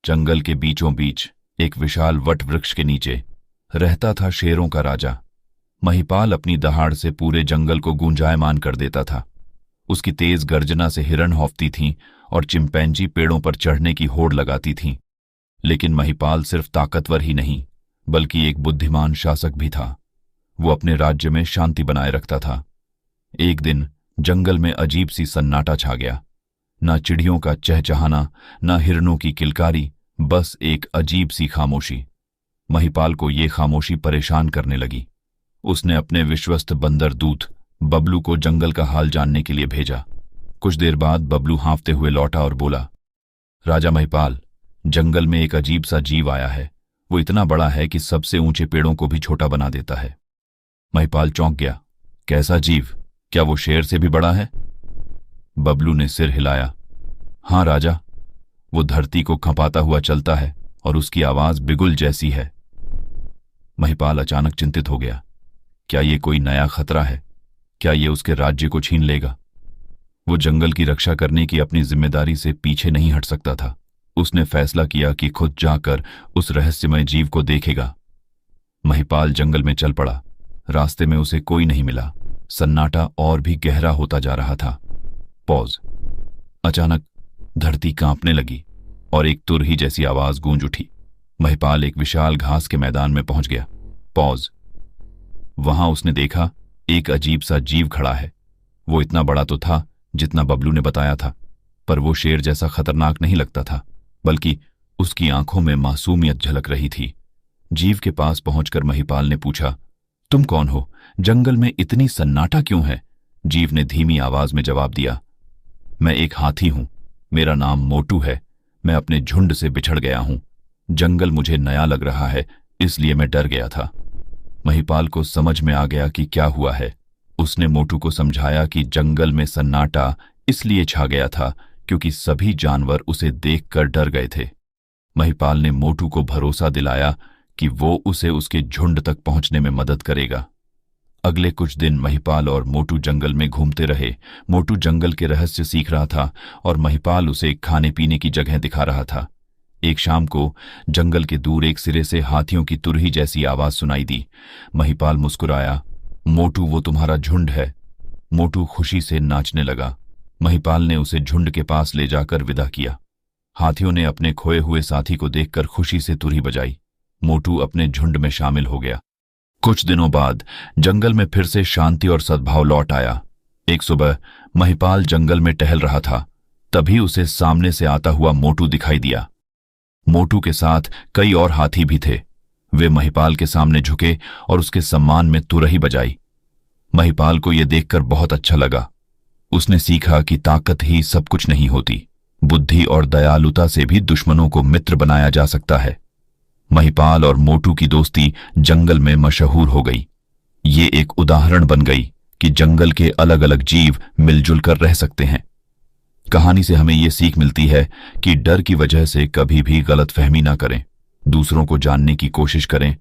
जंगल के बीचों बीच एक विशाल वट वृक्ष के नीचे रहता था शेरों का राजा। महिपाल अपनी दहाड़ से पूरे जंगल को गूंजायमान कर देता था। उसकी तेज गर्जना से हिरण हौफती थीं और चिंपैंजी पेड़ों पर चढ़ने की होड़ लगाती थीं। लेकिन महिपाल सिर्फ ताकतवर ही नहीं बल्कि एक बुद्धिमान शासक भी था। वो अपने राज्य में शांति बनाए रखता था। एक दिन जंगल में अजीब सी सन्नाटा छा गया। ना चिड़ियों का चहचहाना, ना हिरणों की किलकारी, बस एक अजीब सी खामोशी। महिपाल को ये खामोशी परेशान करने लगी। उसने अपने विश्वस्त बंदर दूत बबलू को जंगल का हाल जानने के लिए भेजा। कुछ देर बाद बबलू हाँफते हुए लौटा और बोला, राजा महिपाल, जंगल में एक अजीब सा जीव आया है। वो इतना बड़ा है कि सबसे ऊंचे पेड़ों को भी छोटा बना देता है। महिपाल चौंक गया। कैसा जीव? क्या वो शेर से भी बड़ा है? बबलू ने सिर हिलाया। हाँ राजा, वो धरती को खपाता हुआ चलता है और उसकी आवाज बिगुल जैसी है। महिपाल अचानक चिंतित हो गया। क्या ये कोई नया खतरा है? क्या ये उसके राज्य को छीन लेगा? वो जंगल की रक्षा करने की अपनी जिम्मेदारी से पीछे नहीं हट सकता था। उसने फैसला किया कि खुद जाकर उस रहस्यमय जीव को देखेगा। महिपाल जंगल में चल पड़ा। रास्ते में उसे कोई नहीं मिला। सन्नाटा और भी गहरा होता जा रहा था। पॉज। अचानक धरती कांपने लगी और एक तुरही जैसी आवाज गूंज उठी। महिपाल एक विशाल घास के मैदान में पहुंच गया। पॉज। वहां उसने देखा एक अजीब सा जीव खड़ा है। वो इतना बड़ा तो था जितना बबलू ने बताया था, पर वो शेर जैसा खतरनाक नहीं लगता था, बल्कि उसकी आंखों में मासूमियत झलक रही थी। जीव के पास पहुंचकर महिपाल ने पूछा, तुम कौन हो? जंगल में इतनी सन्नाटा क्यों है? जीव ने धीमी आवाज में जवाब दिया, मैं एक हाथी हूं। मेरा नाम मोटू है। मैं अपने झुंड से बिछड़ गया हूं। जंगल मुझे नया लग रहा है, इसलिए मैं डर गया था। महिपाल को समझ में आ गया कि क्या हुआ है। उसने मोटू को समझाया कि जंगल में सन्नाटा इसलिए छा गया था क्योंकि सभी जानवर उसे देखकर डर गए थे। महिपाल ने मोटू को भरोसा दिलाया कि वो उसे उसके झुंड तक पहुंचने में मदद करेगा। अगले कुछ दिन महिपाल और मोटू जंगल में घूमते रहे। मोटू जंगल के रहस्य सीख रहा था और महिपाल उसे खाने पीने की जगह दिखा रहा था। एक शाम को जंगल के दूर एक सिरे से हाथियों की तुरही जैसी आवाज सुनाई दी। महिपाल मुस्कुराया। मोटू, वो तुम्हारा झुंड है। मोटू खुशी से नाचने लगा। महिपाल ने उसे झुंड के पास ले जाकर विदा किया। हाथियों ने अपने खोए हुए साथी को देखकर खुशी से तुरही बजाई। मोटू अपने झुंड में शामिल हो गया। कुछ दिनों बाद जंगल में फिर से शांति और सद्भाव लौट आया। एक सुबह महिपाल जंगल में टहल रहा था, तभी उसे सामने से आता हुआ मोटू दिखाई दिया। मोटू के साथ कई और हाथी भी थे। वे महिपाल के सामने झुके और उसके सम्मान में तुरही बजाई। महिपाल को यह देखकर बहुत अच्छा लगा। उसने सीखा कि ताकत ही सब कुछ नहीं होती, बुद्धि और दयालुता से भी दुश्मनों को मित्र बनाया जा सकता है। महिपाल और मोटू की दोस्ती जंगल में मशहूर हो गई। ये एक उदाहरण बन गई कि जंगल के अलग अलग जीव मिलजुल कर रह सकते हैं। कहानी से हमें ये सीख मिलती है कि डर की वजह से कभी भी गलतफहमी ना करें, दूसरों को जानने की कोशिश करें